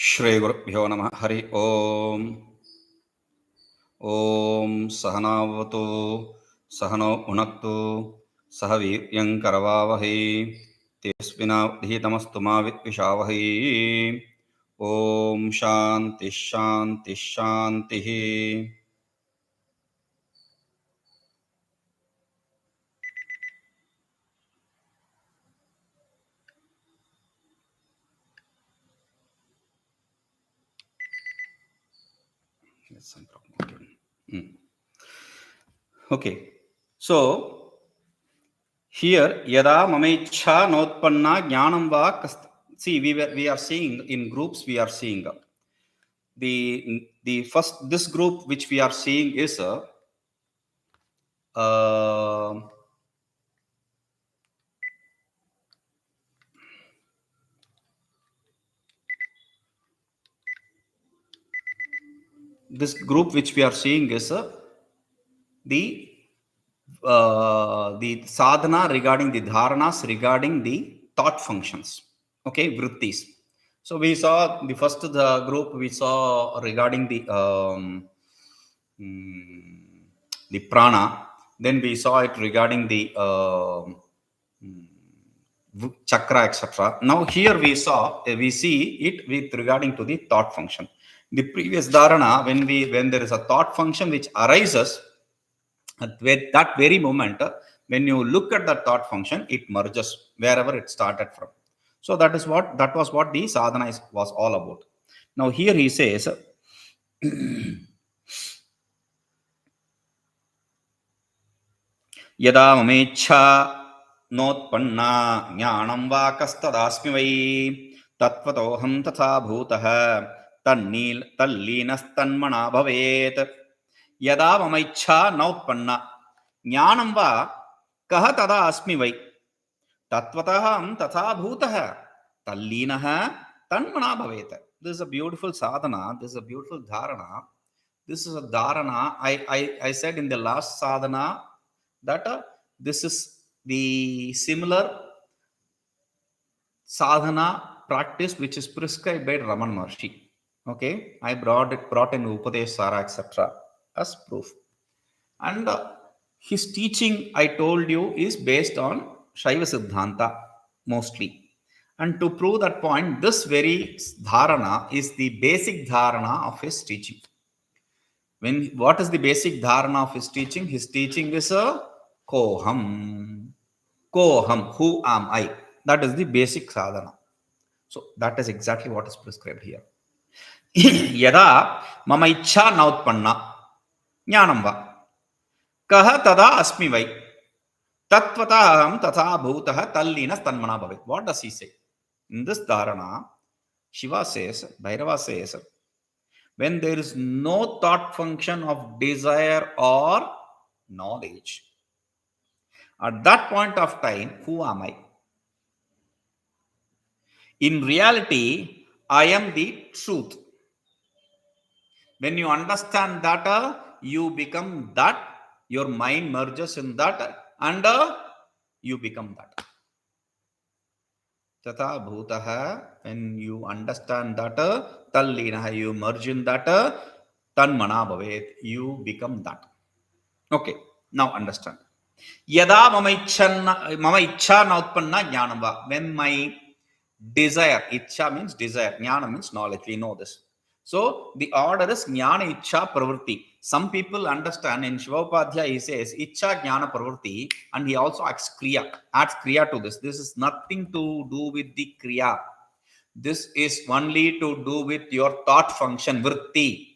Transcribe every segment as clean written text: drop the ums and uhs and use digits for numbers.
ಶ್ರೀ ಗುರುಭ್ಯೋ ನಮಃ ಹರಿ ಓಂ. ಓಂ ಸಹನಾವತು ಸಹನೋ ಭುನಕ್ತು ಸಹ ವೀರ್ಯಂಕರವಾವಹೈ ತೇಜಸ್ವಿನಾವಧೀತಮಸ್ತು ಮಾ ವಿದ್ವಿಷಾವಹೈ. ಓಂ ಶಾಂತಿ ಶಾಂತಿ ಶಾಂತಿ. Okay, so here yadā mamecchā notpannā jñānaṃ va see we are seeing in groups. We are seeing the first, this group which we are seeing is this group which we are seeing is the sadhana regarding the dhāraṇās, regarding the thought functions, okay, vrittis. So we saw the first group we saw regarding the prana. Then we saw it regarding the chakra, etc. Now here we see it with regarding to the thought function. The previous dharana, when there is a thought function which arises, at that very moment, when you look at the thought function, it merges wherever it started from. So that was what the sadhana was all about. Now here he says yadā mamecchā notpannā jñānaṃ va kastadāsmi vai tattvato'haṃ tathābhūtastallīnastanmanā bhavet. yadā mamecchā notpannā jñānaṃ va kasyacinnaitadevaṃbhāvī tattvataḥ tathābhūtastallīnastanmanā bhavet. This is a beautiful sadhana. This is a beautiful dharana. This is a dharana. I said in the last sadhana that this is the similar sadhana practice which is prescribed by Ramana Maharshi. Okay, I brought in Upadesh Sara, etc. as proof. And his teaching, I told you, is based on Shaiva Siddhanta mostly. And to prove that point, this very dharana is the basic dharana of his teaching. What is the basic dharana of his teaching? His teaching is a koham, who am I? That is the basic sadhana. So that is exactly what is prescribed here. yadā mamecchā notpannā jñānaṃ va kasyacinnaitadevaṃbhāvī tattvataḥ tathābhūtastallīnastanmanā bhavet. What does he say? In this dharana, Shiva says, Bhairava says, when there is no thought function of desire or knowledge, at that point of time, who am I? In reality, I am the truth. When you understand that, you become that, your mind merges in that, and you become that. tathābhūtastallīnastanmanā, when you understand that, tallīnaḥ, you merge in that, tanmanā bhavet, you become that. Okay, now understand. yadā mamecchā notpannā jñānaṃ va, when my desire, icchā means desire, jñāna means knowledge, we know this. So the order is jñāna icchā pravritti. Some people understand, in Śivaḥ he says icchā jñāna pravritti, and he also adds kriya to this. This is nothing to do with the kriya. This is only to do with your thought function, vritti,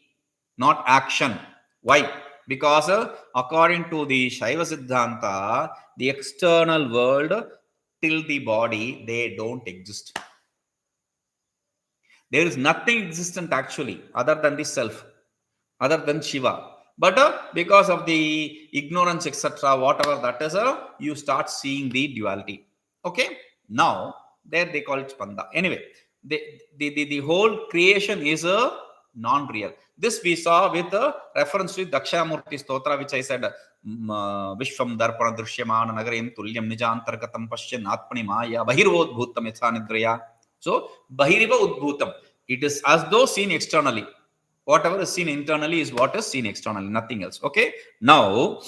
not action. Why? Because according to the Shaiva Siddhanta, the external world till the body, they don't exist. There is nothing existent actually other than the self, other than Shiva. But because of the ignorance, etc., whatever that is, you start seeing the duality. Okay, now there they call it spanda. Anyway, the whole creation is a non-real. This we saw with reference to Dakshamurti Stotra, which I said, Vishvam darpana drishyamana nagarim tulyam nijantargatam pashyan atmani maya bahirvodbhutam yatha nidraya. So bahiriva udbhutam, It is as though seen externally. Whatever is seen internally is what is seen externally, nothing else. Okay. Now,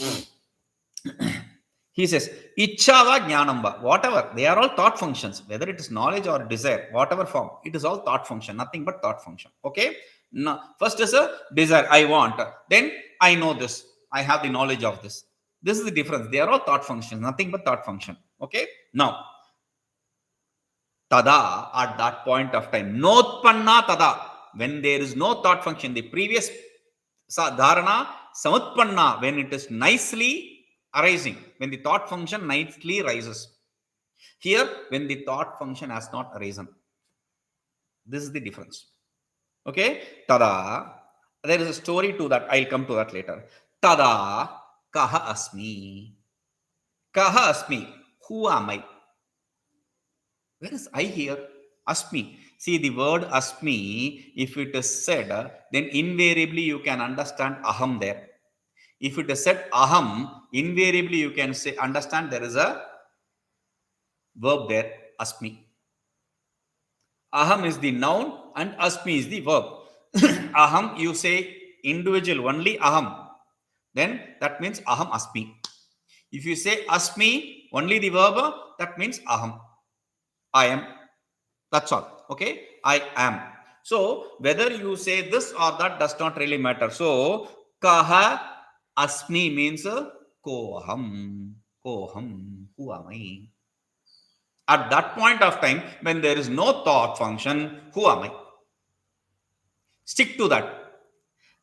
he says, icchāva jñānaṃ. Whatever, they are all thought functions, whether it is knowledge or desire, whatever form, it is all thought function, nothing but thought function. Okay. Now, first is a desire, I want. Then I know this, I have the knowledge of this. This is the difference. They are all thought functions, nothing but thought function. Okay. Now, tada, at that point of time, notpannā tada, when there is no thought function, the previous dhāraṇā samutpannā, when it is nicely arising, when the thought function nicely rises. Here, when the thought function has not arisen. This is the difference. Okay? Tada, there is a story to that. I'll come to that later. Tada, kaha asmi. Kaha asmi. Who am I? Where is I here? Asmi. See the word asmi, if it is said, then invariably you can understand aham there. If it is said aham, invariably you can say understand there is a verb there, asmi. Aham is the noun and asmi is the verb. Aham, you say individual only aham, then that means aham asmi. If you say asmi, only the verb, that means aham. I am. That's all. Okay. I am. So whether you say this or that does not really matter. So kaha asmi means koham. Koham. Who am I? At that point of time, when there is no thought function, who am I? Stick to that.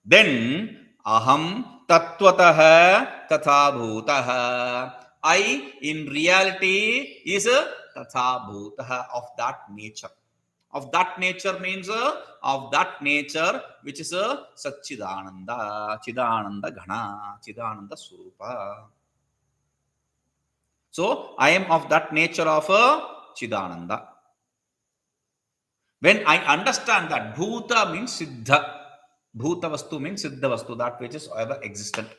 Then aham tattvataḥ tathābhūtastallīnastanmanā. I in reality is a tathābhūtastallīnastanmanā, of that nature. Of that nature means of that nature which is a satchidananda, chidananda ghana, chidananda swarupa. So I am of that nature of a chidananda. When I understand that bhuta means siddha, bhuta vastu means siddha vastu, that which is ever existent.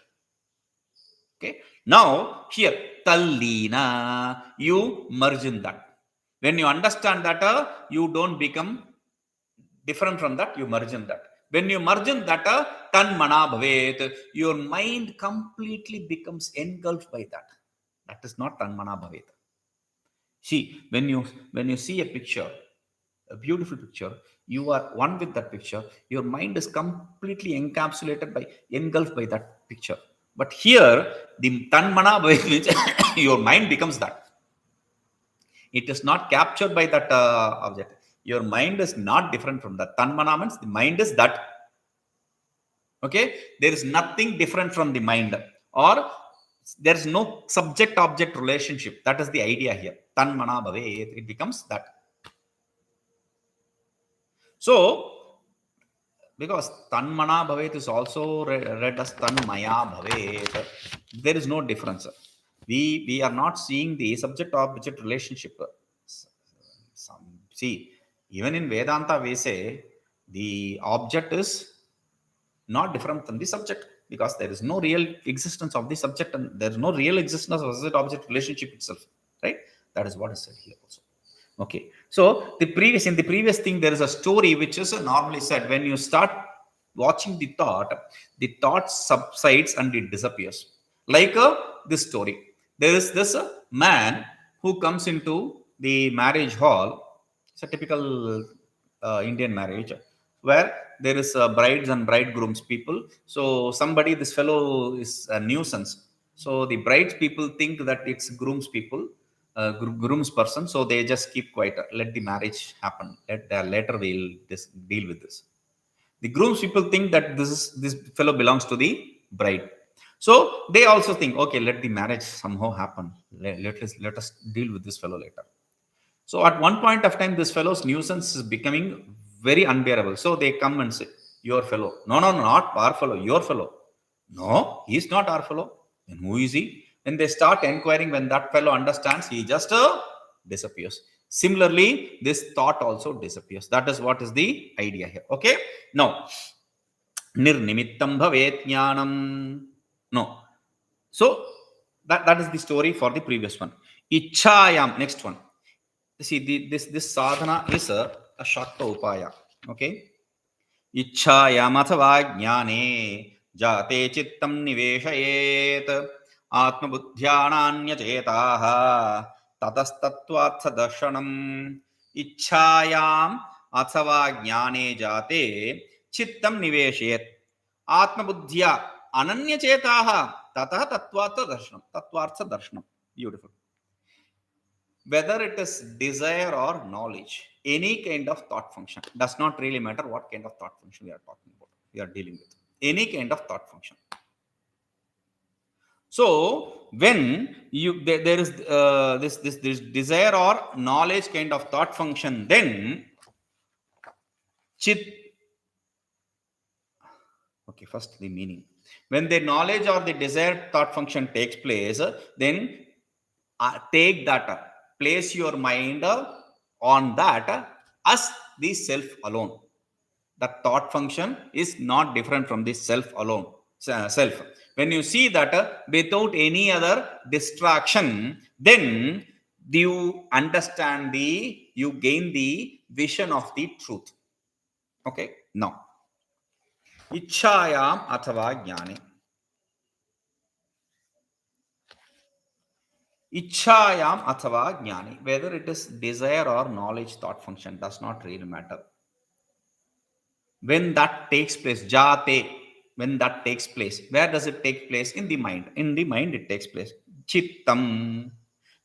Okay. Now here tallīna, you merge in that. When you understand that, you don't become different from that, you merge in that. When you merge in that, tanmanā bhavet, your mind completely becomes engulfed by that. That is not tanmanā bhavet. See, when you see a picture, a beautiful picture, you are one with that picture. Your mind is completely engulfed by that picture. But here, the tanmanā bhavet means your mind becomes that. It is not captured by that object. Your mind is not different from that. Tanmanā means the mind is that. Okay? There is nothing different from the mind. Or there is no subject-object relationship. That is the idea here. Tanmanā bhavet. It becomes that. So, because tanmanā bhavet is also read as tanmaya bhavet, there is no difference. We are not seeing the subject-object relationship. See, even in Vedanta, we say the object is not different from the subject, because there is no real existence of the subject and there is no real existence of the subject-object relationship itself. Right? That is what is said here also. Okay. So in the previous thing, there is a story which is normally said when you start watching the thought subsides and it disappears. Like this story. There is this man who comes into the marriage hall. It's a typical Indian marriage where there is brides and bridegrooms people. So this fellow is a nuisance. So the brides people think that it's groom's people, groom's person. So they just keep quiet. Let the marriage happen. Later we'll deal with this. The groom's people think that this fellow belongs to the bride. So they also think, okay, let the marriage somehow happen. Let us deal with this fellow later. So at one point of time, this fellow's nuisance is becoming very unbearable. So they come and say, your fellow. No, not our fellow, your fellow. No, he's not our fellow. Then who is he? When they start inquiring, when that fellow understands, he just disappears. Similarly, this thought also disappears. That is what is the idea here. Okay. Now, nirnimittaṃ bhavejjñānaṃ. No. So, that is the story for the previous one. Icchāyāmathavā. Next one. See, this sadhana is a shakta upaya. Okay. icchāyāmathavā jñāne jāte cittaṃ niveśayat ātmabuddhyānānyacētāः tatasthattvātsadarṣanam icchāyāṃ athavā jñāne jāte cittaṃ niveśayat ātmabuddhyā ananyacētāः tattvataḥ. Beautiful. Whether it is desire or knowledge, any kind of thought function, does not really matter what kind of thought function we are talking about, we are dealing with. Any kind of thought function. So when there is this desire or knowledge kind of thought function, then okay, first the meaning. When the knowledge or the desired thought function takes place, then take that. Place your mind on that as the self alone. The thought function is not different from the self alone. Self. When you see that without any other distraction, then you understand you gain the vision of the truth. Okay. Now, icchāyāmathavā jñāne. icchāyāmathavā jñāne, whether it is desire or knowledge thought function, does not really matter. When that takes place, jāte, when that takes place, where does it take place? In the mind. In the mind it takes place. Cittaṃ,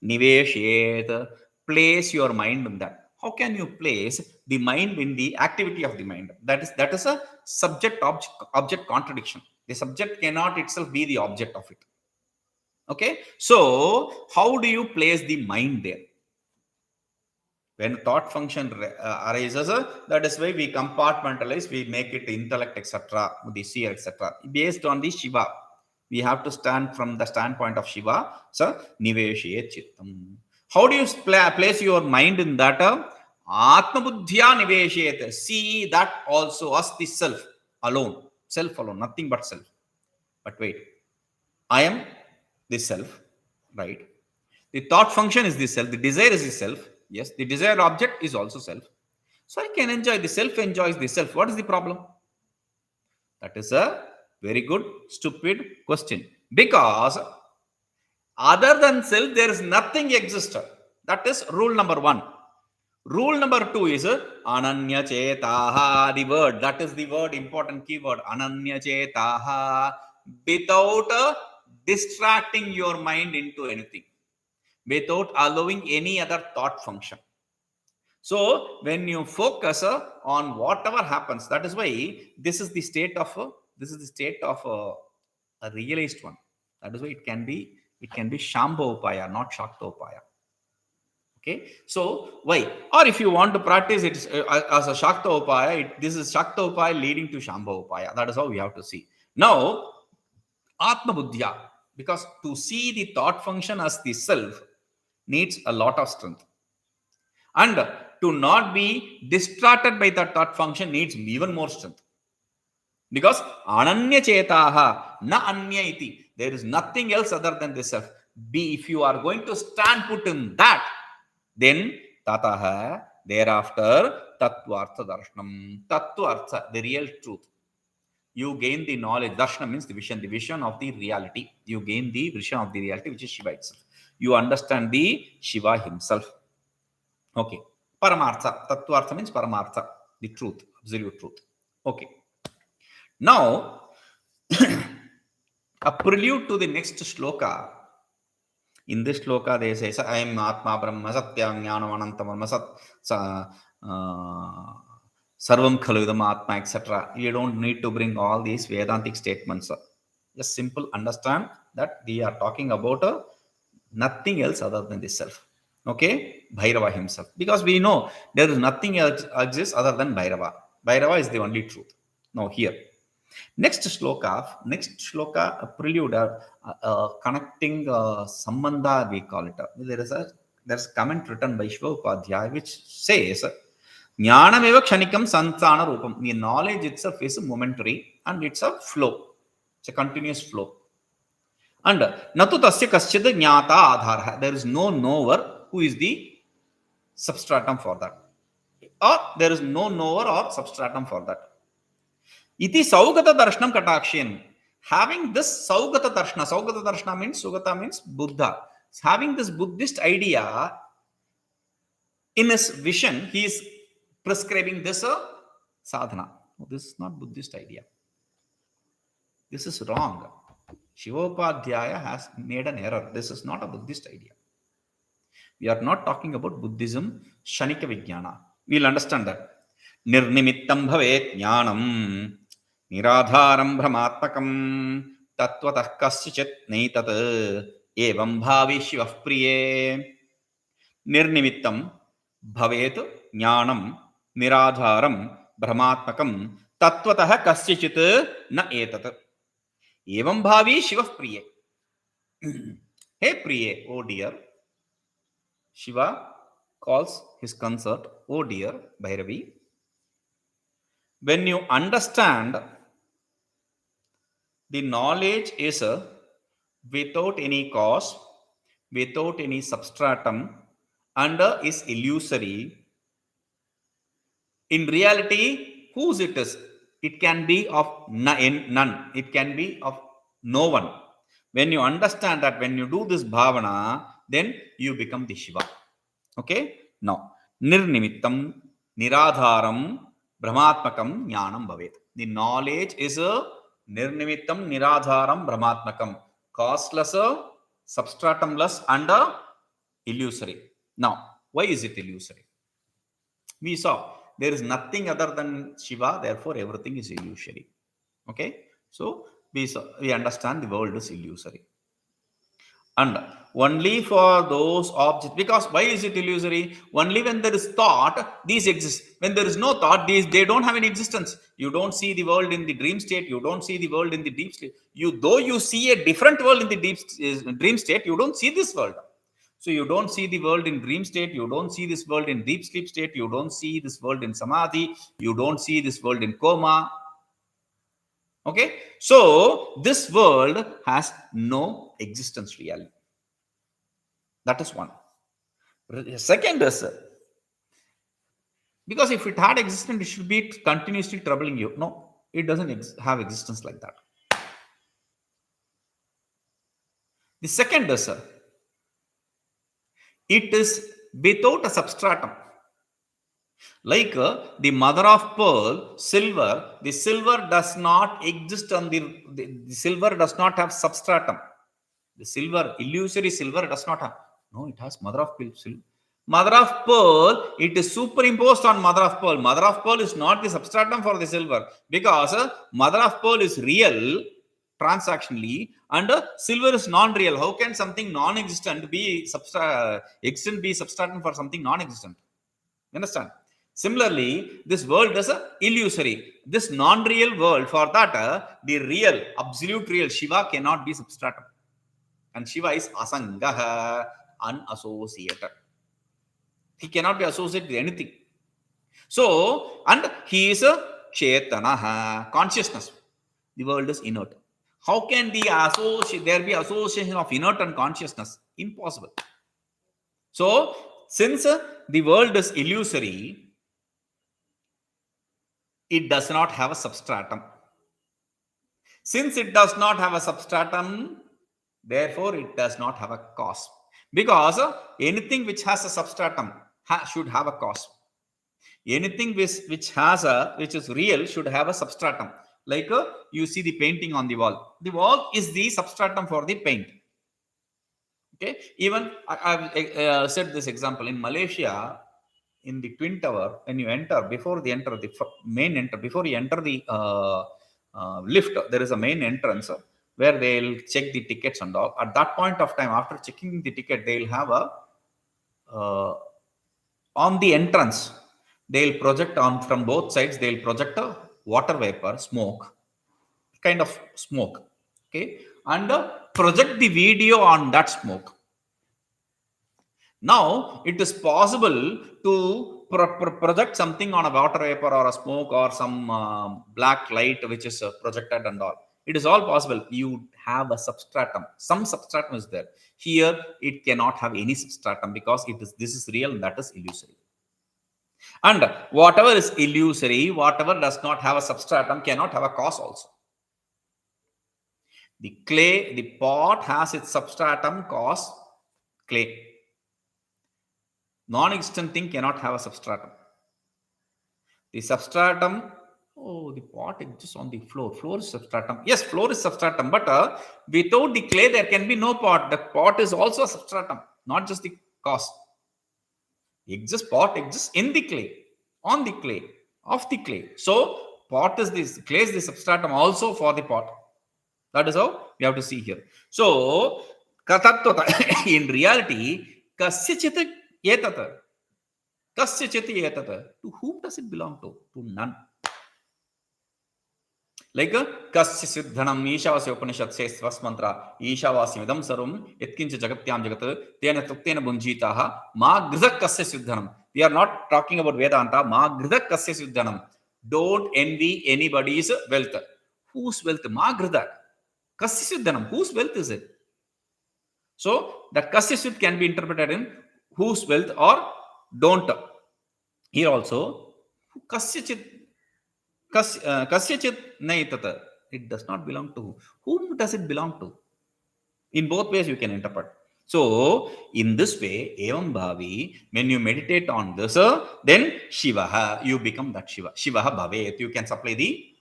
niveśayat, place your mind in that. How can you place the mind in the activity of the mind? That is a subject object contradiction. The subject cannot itself be the object of it. Okay, so how do you place the mind there? When thought function arises, that is why we compartmentalize, we make it intellect, etc., the seer, etc. Based on the śivaḥ, we have to stand from the standpoint of śivaḥ. So, niveśayat cittaṃ. How do you place your mind in that? Ātmabuddhyā niveśayat. See that also as the self alone, nothing but self. But wait, I am the self, right? The thought function is the self, the desire is the self. Yes, the desired object is also self. So I can enjoy, the self enjoys the self. What is the problem? That is a very good, stupid question. Because other than self, there is nothing exists. That is rule number 1. Rule number 2 is ananyacētāh, the word. That is the word, important keyword, ananyacētāh. Without distracting your mind into anything, without allowing any other thought function. So when you focus on whatever happens, that is why this is the state of a realized one. That is why it can be shambha-upāya, not shakta-upāya. Okay, so why? Or if you want to practice it as a shakta-upāya, this is shakta-upāya leading to shambha-upāya. That is how we have to see. Now, atma-buddhya, because to see the thought function as the self needs a lot of strength. And to not be distracted by the thought function needs even more strength. Because ananyacētāh, na anya iti, there is nothing else other than the self. If you are going to stand put in that, then tatah, thereafter, tattvataḥ, tattvartha, the real truth. You gain the knowledge. Darshana means the vision of the reality. You gain the vision of the reality, which is Shiva itself. You understand the Shiva himself. Okay. Paramartha. Tattvartha means paramartha, the truth, absolute truth. Okay. Now, a prelude to the next shloka. In this shloka, they say, I am Atma Brahma Satyam Jnanam Anantam Brahma Sat Sarvam Khalvidam Atma, etc. You don't need to bring all these Vedantic statements. Just simple understand that we are talking about nothing else other than the self. Okay? Bhairava himself. Because we know there is nothing else exists other than Bhairava. Bhairava is the only truth. Now here. Next shloka, a prelude, connecting sambandha, we call it. There's a comment written by Shiva Upadhyaya which says, jñānaṃ eva kshanikam santana rupam. The knowledge itself is momentary and it's a flow. It's a continuous flow. And natu tasya kasyad jñāta ādhārah. There is no knower who is the substratum for that. or there is no knower or substratum for that. Iti saugata darshanam katakshyan. Having this saugata darshana means Sugata means Buddha. Having this Buddhist idea in his vision, he is prescribing this sadhana. No, this is not Buddhist idea. This is wrong. Shivopadhyaya has made an error. This is not a Buddhist idea. We are not talking about Buddhism, Shanika Vijnana. We'll understand that. Nirnimittaṃ bhavet nirādhāraṃ bhramātmakam tattvataḥ kasyacinnaitadevaṃbhāvī śivaḥ priye. Nirnimittaṃ bhavet jñānaṃ nirādhāraṃ bhramātmakam tattvataḥ kasyacit na etat. Evaṃbhāvī śivaḥ priye. Hey priye, oh dear. Shiva calls his consort, oh dear Bhairavi. When you understand the knowledge is without any cause, without any substratum, and is illusory, in reality, whose it is? It can be of none. It can be of no one. When you understand that, when you do this bhavana, then you become the Shiva. Okay? Now, nirnimittaṃ, nirādhāraṃ, bhramātmakam, jñānaṃ bhavet. The knowledge is a nirnimittaṃ, nirādhāraṃ, bhramātmakam. Causeless, substratumless, and illusory. Now, why is it illusory? We saw there is nothing other than Shiva, therefore everything is illusory. Okay? So, we understand the world is illusory. And only for those objects, because why is it illusory? Only when there is thought, these exist. When there is no thought, they don't have any existence. You don't see the world in the dream state. You don't see the world in the deep state. Though you see a different world in the dream state, you don't see this world. So you don't see the world in dream state. You don't see this world in deep sleep state. You don't see this world in samadhi. You don't see this world in coma. Okay, so this world has no existence really. That is one. Second is, because if it had existence, it should be continuously troubling you. No, it doesn't have existence like that. The second is, it is without a substratum. Like the mother of pearl, silver, the silver does not exist on the silver does not have substratum. The silver, illusory silver does not have. No, it has mother of pearl. Mother of pearl, it is superimposed on mother of pearl. Mother of pearl is not the substratum for the silver, because mother of pearl is real transactionally and silver is non-real. How can something non-existent be substratum for something non-existent? You understand? Similarly, this world is illusory. This non-real world, for that, the real, absolute real Shiva cannot be substratum. And Shiva is asangaha, unassociated. He cannot be associated with anything. So, and he is a cetanaha, consciousness. The world is inert. How can there be association of inert and consciousness? Impossible. So, since the world is illusory, it does not have a substratum. Since it does not have a substratum, therefore it does not have a cause. Because anything which has a substratum should have a cause. Anything which is real should have a substratum. Like you see the painting on the wall. The wall is the substratum for the paint. Okay. Even I've said this example in Malaysia. In the Twin Tower, when you enter, before you enter the lift, there is a main entrance where they'll check the tickets and all. At that point of time, after checking the ticket, they'll have on the entrance, they'll project from both sides, they'll project a water vapor, smoke, kind of smoke, okay, and project the video on that smoke. Now, it is possible to project something on a water vapor or a smoke or some black light which is projected and all. It is all possible. You have a substratum. Some substratum is there. Here, it cannot have any substratum because this is real and that is illusory. And whatever is illusory, whatever does not have a substratum, cannot have a cause also. The clay, the pot has its substratum, cause, clay. Non-existent thing cannot have a substratum. The substratum, oh, the pot exists on the floor. Floor is substratum. Yes, floor is substratum, but without the clay, there can be no pot. The pot is also a substratum, not just the cause. Pot exists in the clay, on the clay, of the clay. So, pot is this, clay is the substratum also for the pot. That is how we have to see here. So, in reality, kasyacinaitadevaṃbhāvī. To whom does it belong to? To none. Like kasyacinnaitadevaṃbhāvī Īśāvāsya Upanishad says first mantra, Īśāvāsya sarvam yatkinca jagatyam jagat tena tattena bunjītāh ma gridhak kasyacinnaitadevaṃbhāvī. We are not talking about Vedanta. Ma gridhak kasyacinnaitadevaṃbhāvī. Don't envy anybody's wealth. Whose wealth? Ma gridhak. Kasyacinnaitadevaṃbhāvī. Whose wealth is it? So that kasyacit can be interpreted in whose wealth or don't. Here also, kasyacinnaitadevaṃbhāvī. It does not belong to who. Whom does it belong to? In both ways you can interpret. So, in this way, evam bhavi, when you meditate on this, then śivaḥ, you become that Shiva. Śivaḥ bhavet. You can supply the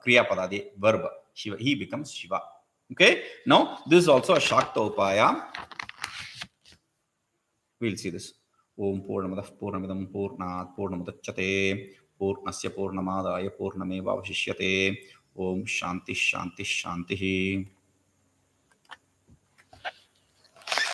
kriya pada, the verb. Shiva, he becomes Shiva. Okay. Now, this is also a tattvato'haṃ. We'll see this. Om purnamadah purnamidam purnat purnamudachyate purnasya purnamadaya purnamevavashishyate. Om shanti shanti shanti.